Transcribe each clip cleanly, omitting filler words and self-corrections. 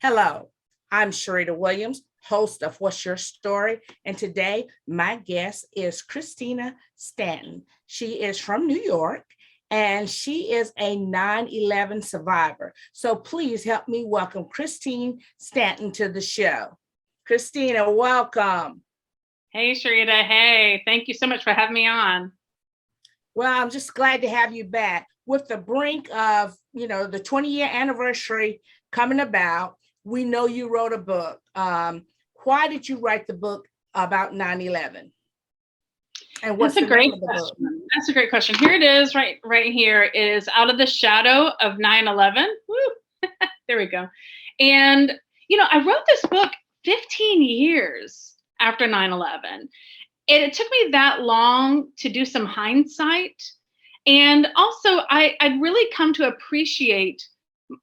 Hello, I'm Sharita Williams, host of What's Your Story? And today my guest is Christina Stanton. She is from New York and she is a 9/11 survivor. So please help me welcome Christine Stanton to the show. Christina, welcome. Hey, Sharita. Hey, thank you so much for having me on. Well, I'm just glad to have you back. With the brink of, the 20-year anniversary coming about, we know you wrote a book. Why did you write the book about 9/11? And what's That's a the name great of the book? question. That's a great question. Here it is, right here is Out of the Shadow of 9/11. Woo! There we go. And, I wrote this book 15 years after 9/11. And it took me that long to do some hindsight. And also, I'd really come to appreciate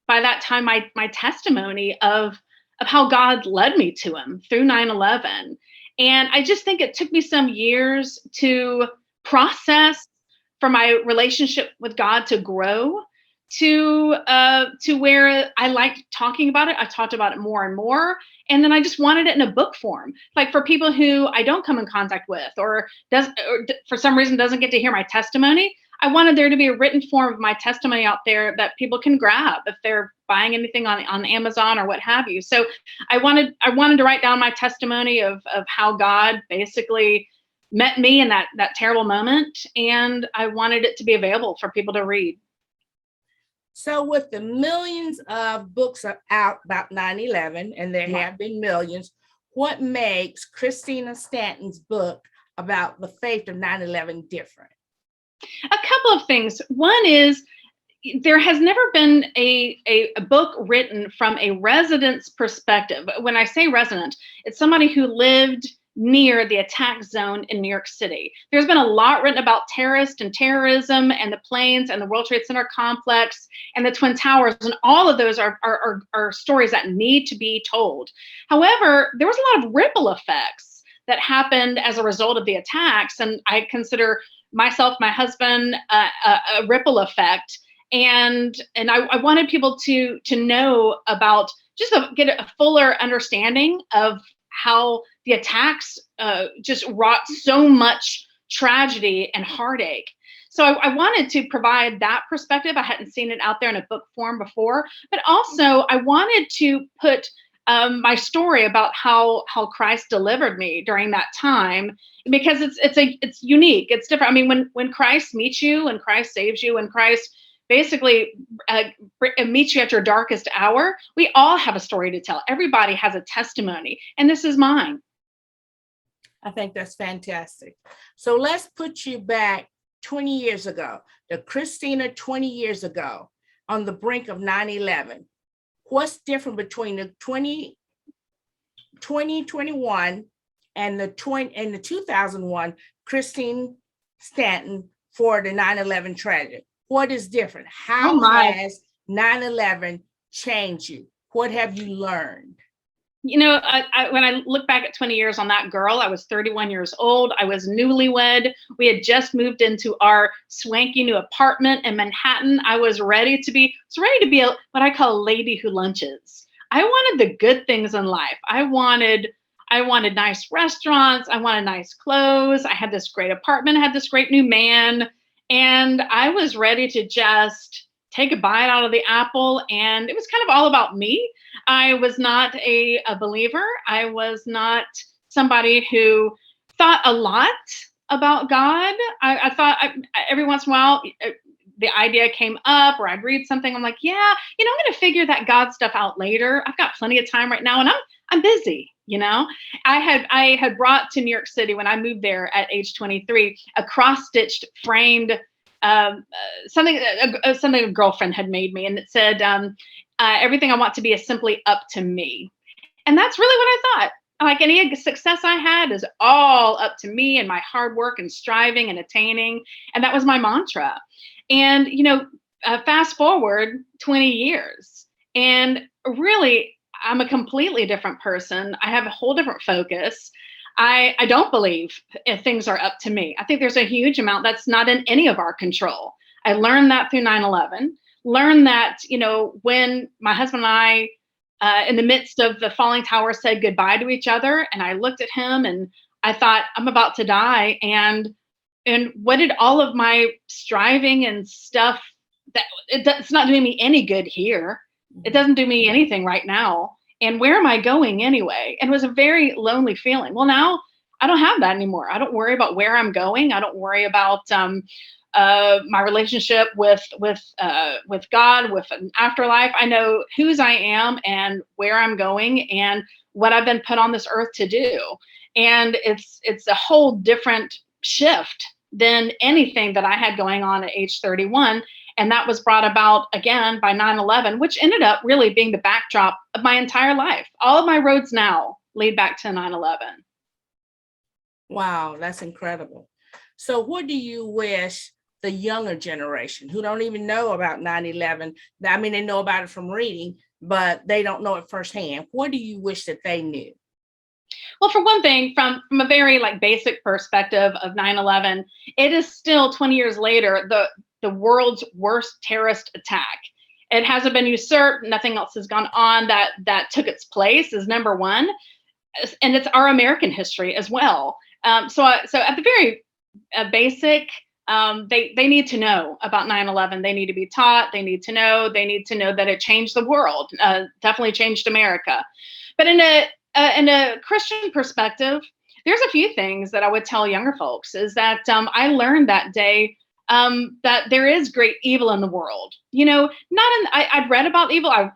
by that time my testimony of how God led me to him through 9/11. And I just think it took me some years to process, for my relationship with God to grow to where I liked talking about it. I talked about it more and more. And then I just wanted it in a book form, like for people who I don't come in contact with or for some reason doesn't get to hear my testimony. I wanted there to be a written form of my testimony out there that people can grab if they're buying anything on Amazon or what have you. So I wanted to write down my testimony of how God basically met me in that terrible moment, and I wanted it to be available for people to read. So with the millions of books out about 9/11, and there have been millions, what makes Christina Stanton's book about the faith of 9/11 different? A couple of things. One is there has never been a book written from a resident's perspective. When I say resident, it's somebody who lived near the attack zone in New York City. There's been a lot written about terrorists and terrorism and the planes and the World Trade Center complex and the Twin Towers, and all of those are stories that need to be told. However, there was a lot of ripple effects that happened as a result of the attacks, and I consider myself, my husband, a ripple effect. And I wanted people to know about, just to get a fuller understanding of how the attacks just wrought so much tragedy and heartache. So I wanted to provide that perspective. I hadn't seen it out there in a book form before, but also I wanted to put my story about how Christ delivered me during that time, because it's unique, it's different. I mean, when Christ meets you, when Christ saves you, when Christ basically meets you at your darkest hour, we all have a story to tell. Everybody has a testimony, and this is mine. I think that's fantastic. So let's put you back 20 years ago, the Christina 20 years ago on the brink of 9/11. What's different between the 2021 and the 2001 Christine Stanton for the 9/11 tragedy? What is different? How has 9/11 changed you? What have you learned? When I look back at 20 years on that girl, I was 31 years old. I was newlywed. We had just moved into our swanky new apartment in Manhattan. I was ready to be what I call a lady who lunches. I wanted the good things in life. I wanted nice restaurants. I wanted nice clothes. I had this great apartment. I had this great new man. And I was ready to just take a bite out of the apple. And it was kind of all about me. I was not a believer. I was not somebody who thought a lot about God. I thought every once in a while, the idea came up, or I'd read something. I'm like, yeah, I'm going to figure that God stuff out later. I've got plenty of time right now, and I'm busy. I had brought to New York City, when I moved there at age 23, a cross-stitched framed something a girlfriend had made me, and it said, everything I want to be is simply up to me. And that's really what I thought. Like, any success I had is all up to me and my hard work and striving and attaining. And that was my mantra. And, fast forward 20 years, and really, I'm a completely different person. I have a whole different focus. I don't believe if things are up to me. I think there's a huge amount that's not in any of our control. I learned that through 9/11. Learned that, when my husband and I in the midst of the falling tower said goodbye to each other. And I looked at him and I thought, I'm about to die. And what did all of my striving and stuff, it's not doing me any good here. It doesn't do me anything right now. And where am I going anyway? And it was a very lonely feeling. Well, now I don't have that anymore. I don't worry about where I'm going. I don't worry about my relationship with God, with an afterlife. I know whose I am and where I'm going and what I've been put on this earth to do. And it's a whole different shift than anything that I had going on at age 31. And that was brought about again by 9/11, which ended up really being the backdrop of my entire life. All of my roads now lead back to 9/11. Wow, that's incredible. So what do you wish the younger generation who don't even know about 9/11, I mean, they know about it from reading, but they don't know it firsthand. What do you wish that they knew? Well, for one thing, from a very like basic perspective of 9/11, it is still 20 years later the world's worst terrorist attack. It hasn't been usurped. Nothing else has gone on that took its place is number one, and it's our American history as well. So at the very basic, they need to know about 9/11. They need to be taught. They need to know. They need to know that it changed the world. Definitely changed America. But in a Christian perspective, there's a few things that I would tell younger folks. Is that I learned that day that there is great evil in the world. You know, I'd read about evil. I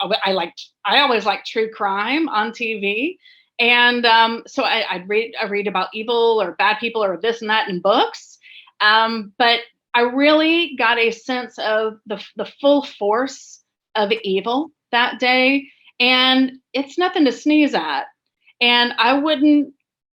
always liked true crime on TV. And so I read about evil or bad people or this and that in books. But I really got a sense of the full force of evil that day. And it's nothing to sneeze at. And I wouldn't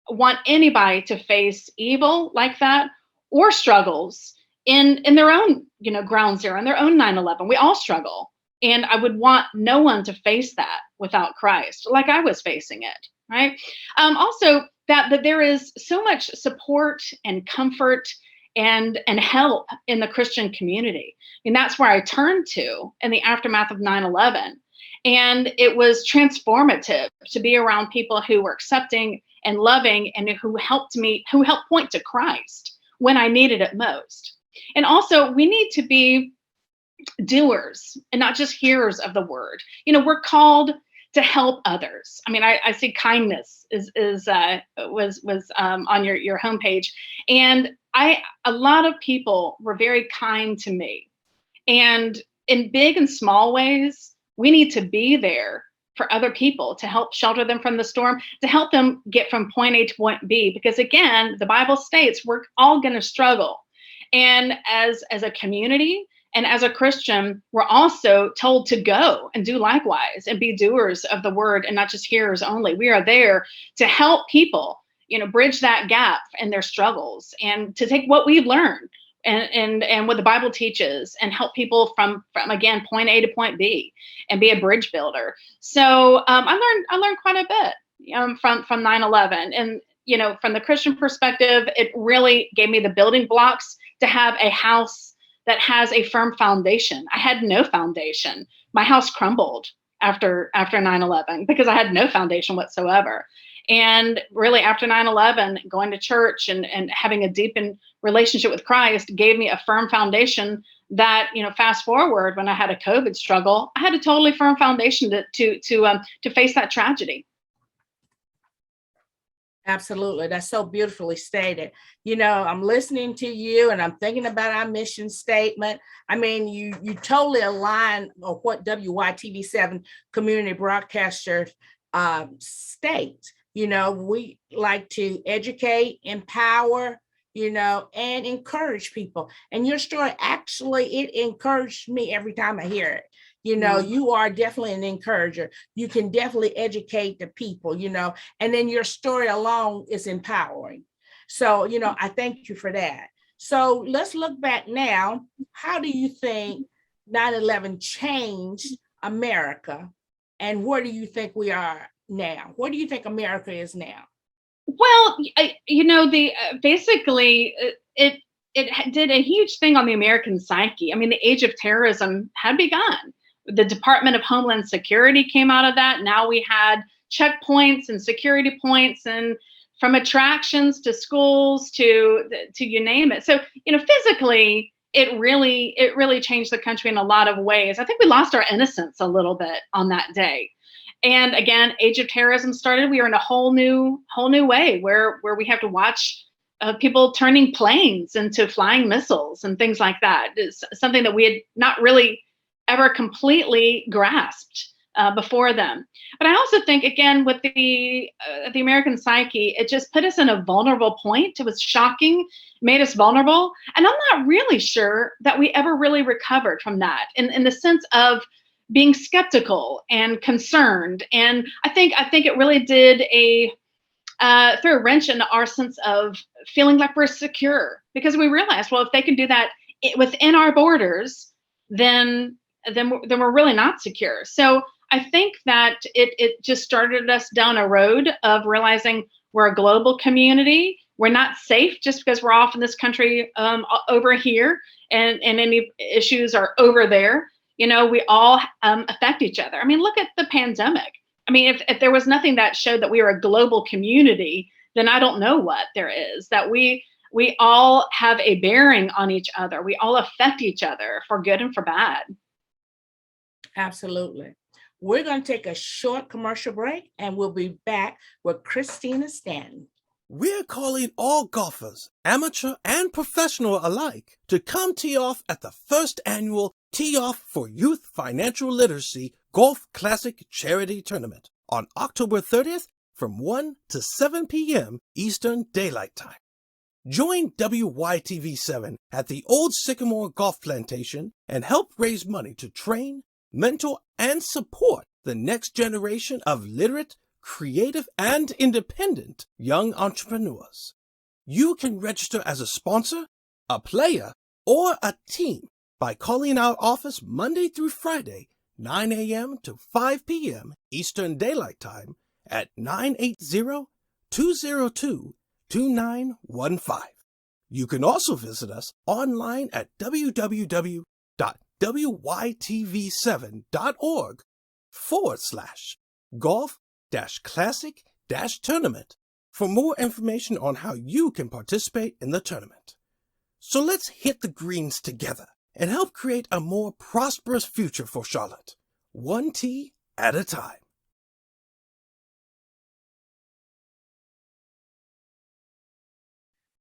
want anybody to face evil like that or struggles in their own, ground zero, in their own 9/11. We all struggle. And I would want no one to face that without Christ, like I was facing it. Right. Also, that there is so much support and comfort and help in the Christian community. And that's where I turned to in the aftermath of 9/11. And it was transformative to be around people who were accepting and loving and who helped point to Christ when I needed it most. And also, we need to be doers and not just hearers of the word. We're called to help others. I mean, I see kindness was on your homepage, and a lot of people were very kind to me, and in big and small ways, we need to be there for other people to help shelter them from the storm, to help them get from point A to point B. Because again, the Bible states we're all going to struggle, and as a community. And as a Christian, we're also told to go and do likewise and be doers of the word and not just hearers only. We are there to help people, bridge that gap in their struggles and to take what we've learned and what the Bible teaches and help people from again, point A to point B and be a bridge builder. So I learned quite a bit from 9/11. And, from the Christian perspective, it really gave me the building blocks to have a house that has a firm foundation. I had no foundation. My house crumbled after 9/11 because I had no foundation whatsoever. And really after 9/11, going to church and having a deepened relationship with Christ gave me a firm foundation that, fast forward when I had a COVID struggle, I had a totally firm foundation to face that tragedy. Absolutely. That's so beautifully stated. I'm listening to you and I'm thinking about our mission statement. I mean, you totally align with what WYTV7 community broadcasters state. We like to educate, empower, and encourage people. And your story, actually, it encouraged me every time I hear it. You are definitely an encourager. You can definitely educate the people, and then your story alone is empowering. So, I thank you for that. So let's look back now. How do you think 9/11 changed America? And where do you think we are now? Where do you think America is now? Well, basically it did a huge thing on the American psyche. I mean, the age of terrorism had begun. The Department of Homeland Security came out of that. Now we had checkpoints and security points, and from attractions to schools to you name it. So, physically, it really changed the country in a lot of ways. I think we lost our innocence a little bit on that day. And again, Age of Terrorism started. We are in a whole new way where we have to watch people turning planes into flying missiles and things like that. It's something that we had not really ever completely grasped before them. But I also think, again, with the American psyche, it just put us in a vulnerable point. It was shocking, made us vulnerable. And I'm not really sure that we ever really recovered from that in the sense of being skeptical and concerned. And I think it really did threw a wrench into our sense of feeling like we're secure, because we realized, well, if they can do that within our borders, then we're really not secure. So I think that it just started us down a road of realizing we're a global community. We're not safe just because we're off in this country over here, and any issues are over there. We all affect each other. I mean, look at the pandemic. I mean, if there was nothing that showed that we are a global community, then I don't know what there is. That we all have a bearing on each other. We all affect each other for good and for bad. Absolutely. We're going to take a short commercial break, and we'll be back with Christina Stanton. We're calling all golfers, amateur and professional alike, to come tee off at the first annual Tee Off for Youth Financial Literacy Golf Classic Charity Tournament on October 30th from 1 to 7 p.m. Eastern Daylight Time. Join WYTV7 at the Old Sycamore Golf Plantation and help raise money to train, mentor, and support the next generation of literate, creative, and independent young entrepreneurs. You can register as a sponsor, a player, or a team by calling our office Monday through Friday, 9 a.m. to 5 p.m. Eastern Daylight Time at 980-202-2915. You can also visit us online at www.wYTV7.org/golf-classic-tournament for more information on how you can participate in the tournament. So let's hit the greens together and help create a more prosperous future for Charlotte, one tee at a time.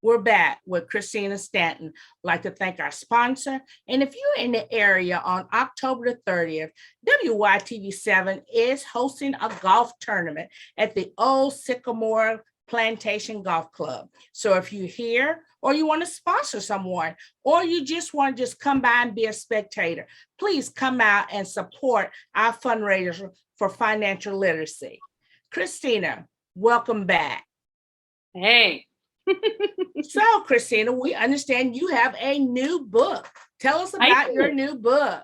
We're back with Christina Stanton. I'd like to thank our sponsor. And if you're in the area on October the 30th, WYTV7 is hosting a golf tournament at the Old Sycamore Plantation Golf Club. So if you're here, or you want to sponsor someone, or you just want to come by and be a spectator, please come out and support our fundraiser for financial literacy. Christina, welcome back. Hey. So, Christina, we understand you have a new book. Tell us about your new book.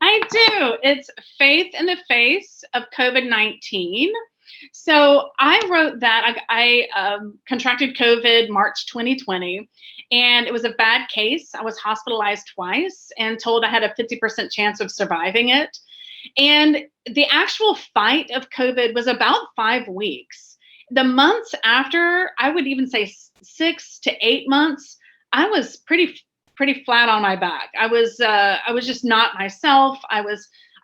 I do. It's Faith in the Face of COVID-19. So I wrote that. I contracted COVID March 2020, and it was a bad case. I was hospitalized twice and told I had a 50% chance of surviving it. And the actual fight of COVID was about 5 weeks. The months after, I would even say 6 to 8 months, I was pretty flat on my back. I was just not myself. I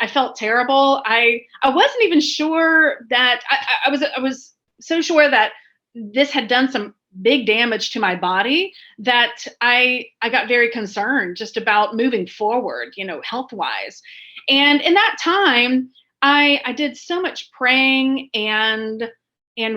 felt terrible. I wasn't even sure that I was so sure that this had done some big damage to my body that I got very concerned just about moving forward, health-wise. And in that time, I did so much praying and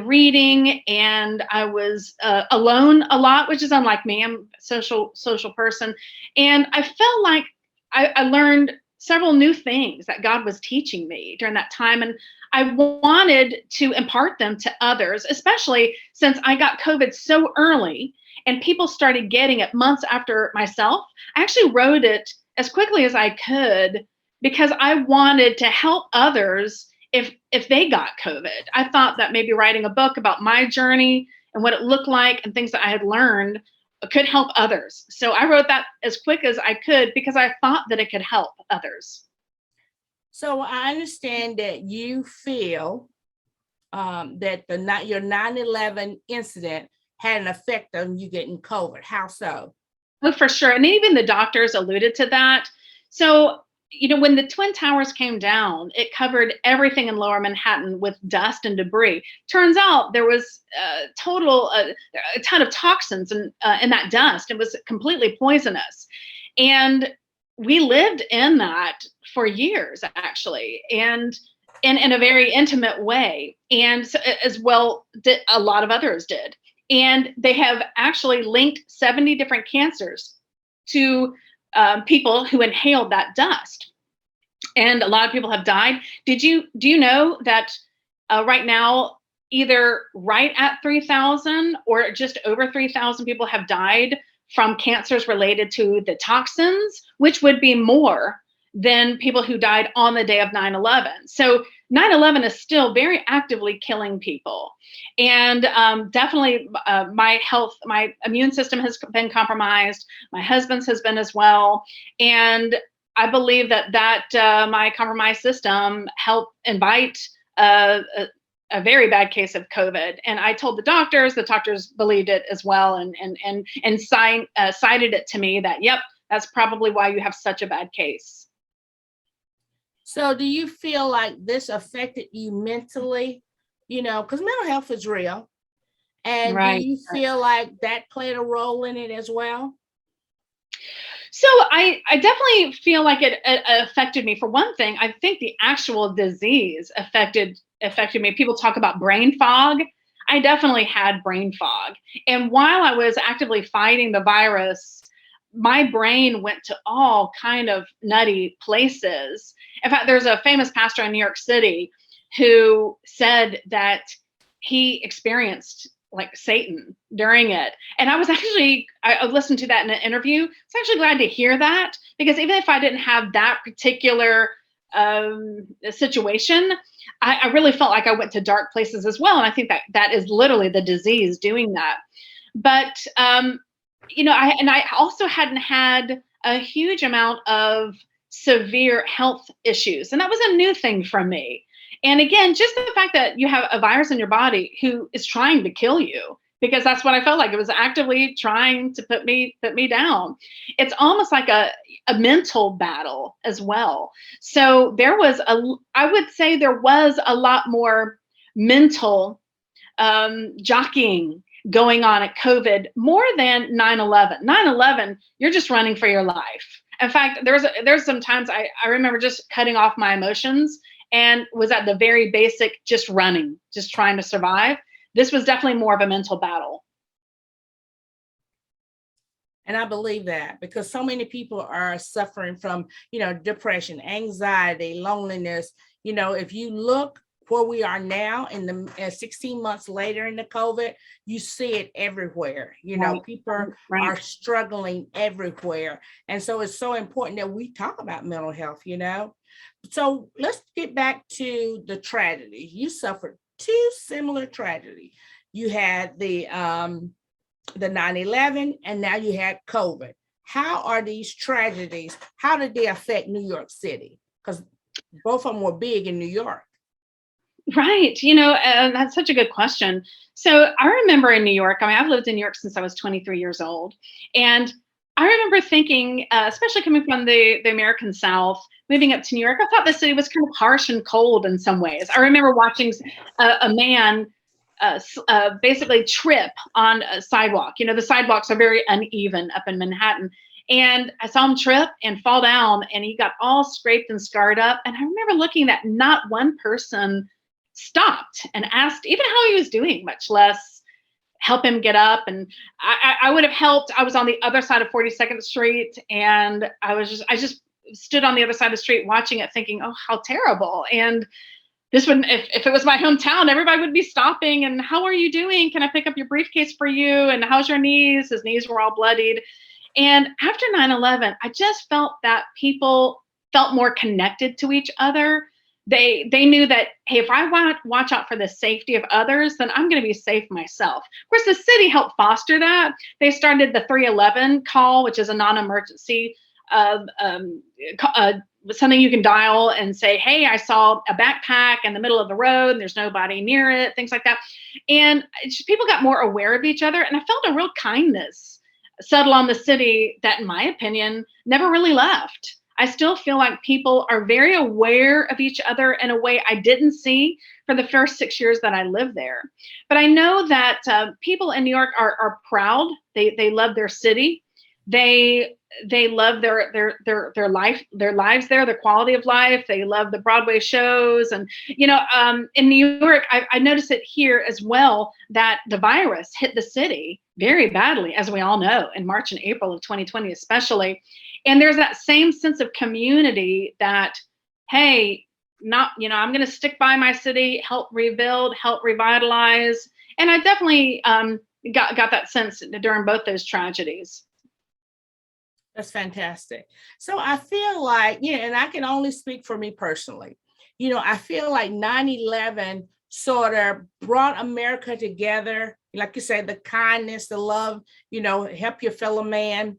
reading, and I was alone a lot, which is unlike me. I'm a social person. And I felt like I learned several new things that God was teaching me during that time. And I wanted to impart them to others, especially since I got COVID so early and people started getting it months after myself. I actually wrote it as quickly as I could because I wanted to help others if they got COVID. I thought that maybe writing a book about my journey and what it looked like and things that I had learned could help others. So I wrote that as quick as I could because I thought that it could help others. So I understand that you feel that your 9/11 incident had an effect on you getting COVID. How so? Oh, for sure. And even the doctors alluded to that. So, when the Twin Towers came down, it covered everything in lower Manhattan with dust and debris. Turns out there was a ton of toxins in that dust. It was completely poisonous. And we lived in that for years, actually, and in a very intimate way. And so, as well, a lot of others did. And they have actually linked 70 different cancers to people who inhaled that dust. And a lot of people have died. Do you know that right now, either right at 3,000 or just over 3,000 people have died from cancers related to the toxins, which would be more than people who died on the day of 9/11. So 9/11 is still very actively killing people. And definitely my immune system has been compromised. My husband's has been as well. And I believe that my compromised system helped invite a very bad case of COVID. And I told the doctors believed it as well, and cited it to me that, yep, that's probably why you have such a bad case. So do you feel like this affected you mentally? Because mental health is real. And Right. do you feel like that played a role in it as well? So I definitely feel like it affected me. For one thing, I think the actual disease affected me. People talk about brain fog. I definitely had brain fog. And while I was actively fighting the virus, my brain went to all kind of nutty places. In fact, there's a famous pastor in New York City who said that he experienced like Satan during it. And I listened to that in an interview. I was actually glad to hear that, because even if I didn't have that particular situation, I really felt like I went to dark places as well. And I think that is literally the disease doing that. But, I also hadn't had a huge amount of severe health issues. And that was a new thing for me. And again, just the fact that you have a virus in your body who is trying to kill you, because that's what I felt like. It was actively trying to put me down. It's almost like a mental battle as well. So I would say there was a lot more mental jockeying going on at COVID, more than 9/11. 9/11, you're just running for your life. In fact, there's some times I remember just cutting off my emotions and was at the very basic, just running, just trying to survive. This was definitely more of a mental battle. And I believe that, because so many people are suffering from, depression, anxiety, loneliness. If you look where we are now in the 16 months later in the COVID, you see it everywhere. Right. People are struggling everywhere. And so it's so important that we talk about mental health, So let's get back to the tragedy. You suffered two similar tragedies. You had the 9/11, and now you had COVID. How are these tragedies, how did they affect New York City? Because both of them were big in New York. Right. That's such a good question. So I remember in New York, I've lived in New York since I was 23 years old. And I remember thinking, especially coming from the American South, moving up to New York, I thought the city was kind of harsh and cold in some ways. I remember watching a man basically trip on a sidewalk. The sidewalks are very uneven up in Manhattan. And I saw him trip and fall down, and he got all scraped and scarred up. And I remember looking at not one person stopped and asked even how he was doing, much less help him get up. And I would have helped. I was on the other side of 42nd Street, and I just stood on the other side of the street watching it, thinking, oh, how terrible. And this would, if it was my hometown, everybody would be stopping and, how are you doing? Can I pick up your briefcase for you? And how's your knees? His knees were all bloodied. And after 9/11, I just felt that people felt more connected to each other. They knew that, hey, if I watch out for the safety of others, then I'm going to be safe myself. Of course, the city helped foster that. They started the 311 call, which is a non-emergency something you can dial and say, hey, I saw a backpack in the middle of the road and there's nobody near it, things like that. And people got more aware of each other. And I felt a real kindness settle on the city that, in my opinion, never really left. I still feel like people are very aware of each other in a way I didn't see for the first 6 years that I lived there. But I know that people in New York are proud. They love their city. They love their lives there, their quality of life. They love the Broadway shows. And, in New York, I noticed it here as well, that the virus hit the city very badly, as we all know, in March and April of 2020, especially. And there's that same sense of community that, hey, I'm going to stick by my city, help rebuild, help revitalize. And I definitely got that sense during both those tragedies. That's fantastic. So I feel like, and I can only speak for me personally. I feel like 9/11 sort of brought America together. Like you said, the kindness, the love, help your fellow man.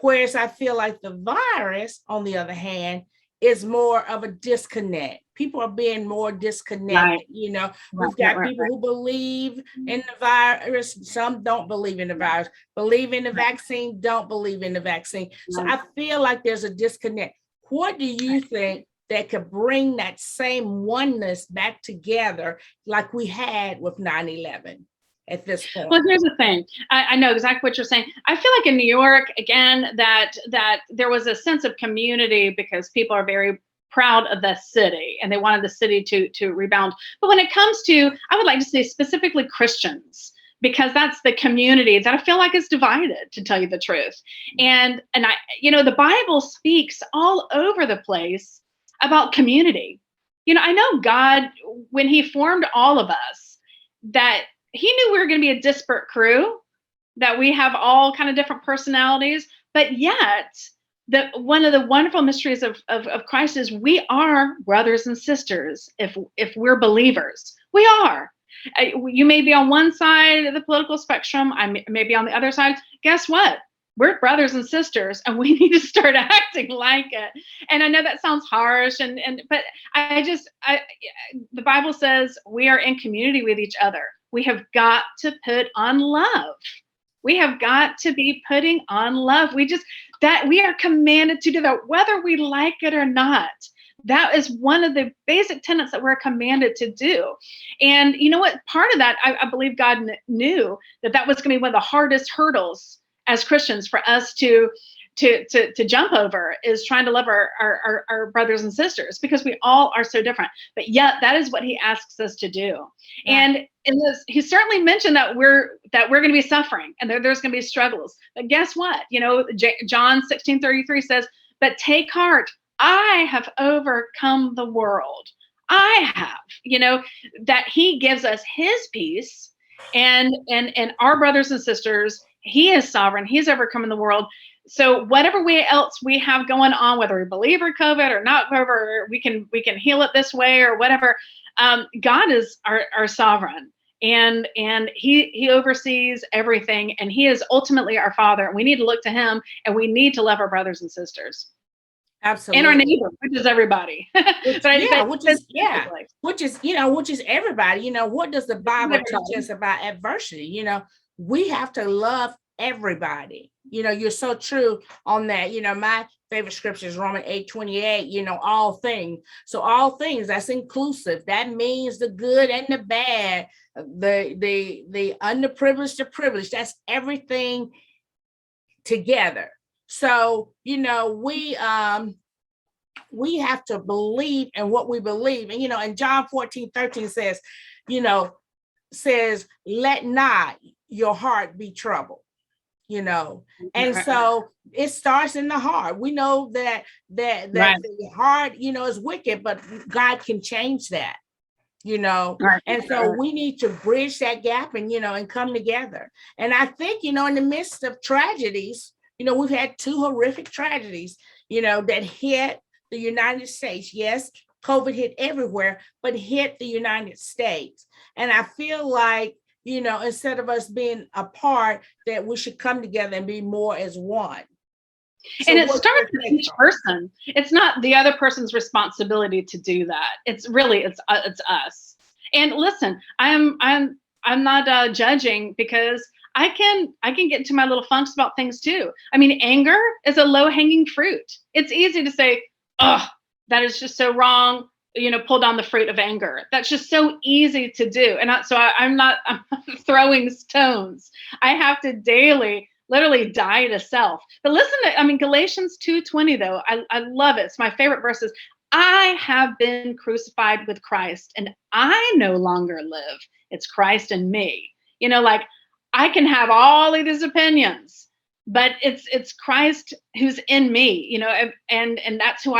Whereas I feel like the virus, on the other hand, is more of a disconnect. People are being more disconnected. Right. We've got people who believe in the virus. Some don't believe in the virus, believe in the vaccine, don't believe in the vaccine. So I feel like there's a disconnect. What do you think that could bring that same oneness back together like we had with 9/11? At this point. Well, here's the thing. I know exactly what you're saying. I feel like in New York, again, that there was a sense of community because people are very proud of the city and they wanted the city to rebound. But when it comes to, I would like to say specifically Christians, because that's the community that I feel like is divided, to tell you the truth. And I, the Bible speaks all over the place about community. I know God, when he formed all of us, that he knew we were going to be a disparate crew, that we have all kind of different personalities, but yet one of the wonderful mysteries of Christ is we are brothers and sisters if we're believers. We are. You may be on one side of the political spectrum, I may be on the other side. Guess what? We're brothers and sisters, and we need to start acting like it. And I know that sounds harsh, but the Bible says we are in community with each other. We have got to put on love. We have got to be putting on love. We are commanded to do that, whether we like it or not. That is one of the basic tenets that we're commanded to do. And you know what? Part of that, I believe God knew that was going to be one of the hardest hurdles as Christians for us to jump over, is trying to love our brothers and sisters, because we all are so different. But yet that is what he asks us to do. Yeah. And in this, he certainly mentioned that we're going to be suffering and there's going to be struggles. But guess what? John 16:33 says, "But take heart, I have overcome the world." I have, that he gives us his peace, and our brothers and sisters, he is sovereign. He's overcoming the world. So whatever else we have going on, whether we believe or COVID or not, whatever, we can heal it this way or whatever. God is our sovereign, and he oversees everything, and he is ultimately our Father. And we need to look to him, and we need to love our brothers and sisters. Absolutely. And our neighbor, which is everybody. Which is everybody. What does the Bible teach us about adversity? We have to love everybody. You're so true on that. My favorite scripture is Romans 8:28, all things. So all things, that's inclusive. That means the good and the bad, the underprivileged, the privileged. That's everything together. So, we have to believe in what we believe. And, and John 14:13 says, let not your heart be troubled, and so it starts in the heart. We know that right. The heart, is wicked, but God can change that, right. And so we need to bridge that gap and come together. And I think, in the midst of tragedies, we've had two horrific tragedies, that hit the United States. Yes, COVID hit everywhere, but hit the United States. And I feel like, instead of us being apart, that we should come together and be more as one. So And it what's your starts with take each on person. It's not the other person's responsibility to do that. It's really it's us. And listen, I'm not judging, because I can get into my little funks about things too. I mean, anger is a low hanging fruit. It's easy to say, "Oh, that is just so wrong." Pull down the fruit of anger. That's just so easy to do. And I'm not throwing stones. I have to daily, literally die to self. But listen to, Galatians 2:20 though, I love it. It's my favorite verses. I have been crucified with Christ, and I no longer live. It's Christ in me. Like, I can have all of these opinions, but it's Christ who's in me, and that's who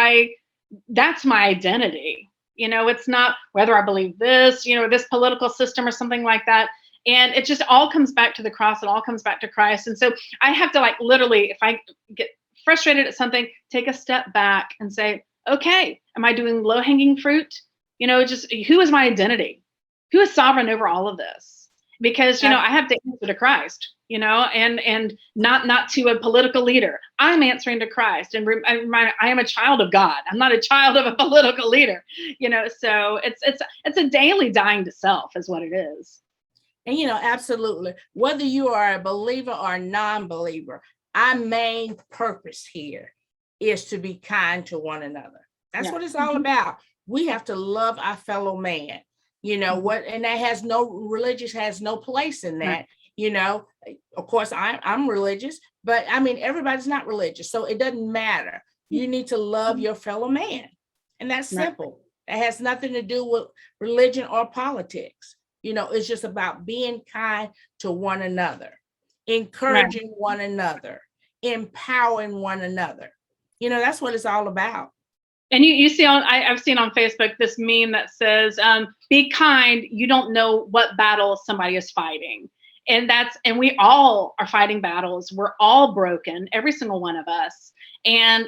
that's my identity. It's not whether I believe this, this political system or something like that. And it just all comes back to the cross. It all comes back to Christ. And so I have to, like, literally, if I get frustrated at something, take a step back and say, okay, am I doing low hanging fruit? Just who is my identity? Who is sovereign over all of this? Because, I have to answer to Christ, and not to a political leader. I'm answering to Christ, and I am a child of God. I'm not a child of a political leader, so it's a daily dying to self is what it is. And, absolutely. Whether you are a believer or a non-believer, our main purpose here is to be kind to one another. That's what it's all about. We have to love our fellow man. And that has religious has no place in that. Of course, I'm religious, but everybody's not religious, so it doesn't matter. You need to love your fellow man, and that's simple. It has nothing to do with religion or politics. It's just about being kind to one another, encouraging one another, empowering one another. That's what it's all about. And you see I've seen on Facebook this meme that says, be kind, you don't know what battle somebody is fighting. And we all are fighting battles. We're all broken, every single one of us. And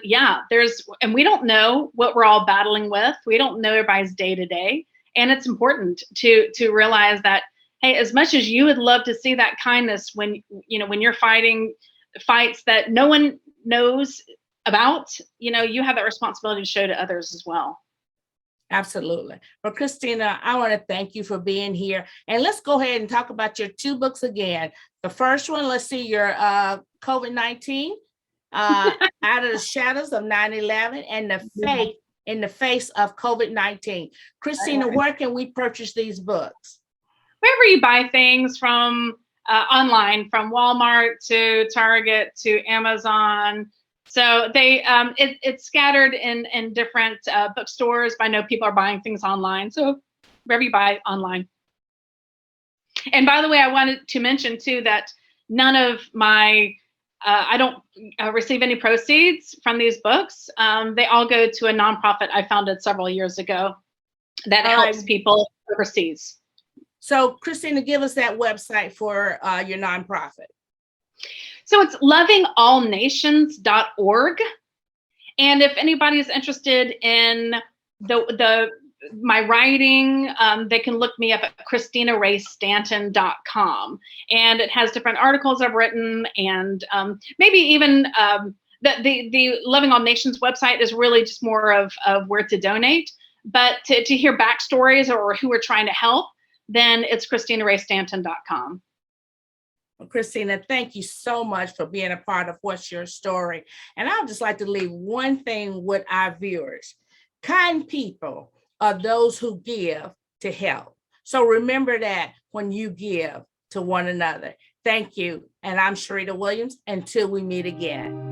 and we don't know what we're all battling with. We don't know everybody's day to day. And it's important to realize that, hey, as much as you would love to see that kindness when you're fighting fights that no one knows about, you have that responsibility to show to others as well. Absolutely. Well, Christina, I want to thank you for being here. And let's go ahead and talk about your two books again. The first one, let's see, your COVID-19, Out of the Shadows of 9/11, and The Faith in the Face of COVID-19. Christina, where can we purchase these books? Wherever you buy things from online, from Walmart to Target to Amazon. So it's scattered in different bookstores, but I know people are buying things online. So wherever you buy online. And by the way, I wanted to mention too that none of my, I don't receive any proceeds from these books. They all go to a nonprofit I founded several years ago that helps people overseas. So Christina, give us that website for your nonprofit. So it's lovingallnations.org. And if anybody is interested in my writing, they can look me up at ChristinaRayStanton.com. And it has different articles I've written, and maybe even the Loving All Nations website is really just more of where to donate. But to hear backstories or who we're trying to help, then it's ChristinaRayStanton.com. Well, Christina, thank you so much for being a part of What's Your Story. And I'd just like to leave one thing with our viewers. Kind people are those who give to help. So remember that when you give to one another. Thank you. And I'm Sharita Williams. Until we meet again.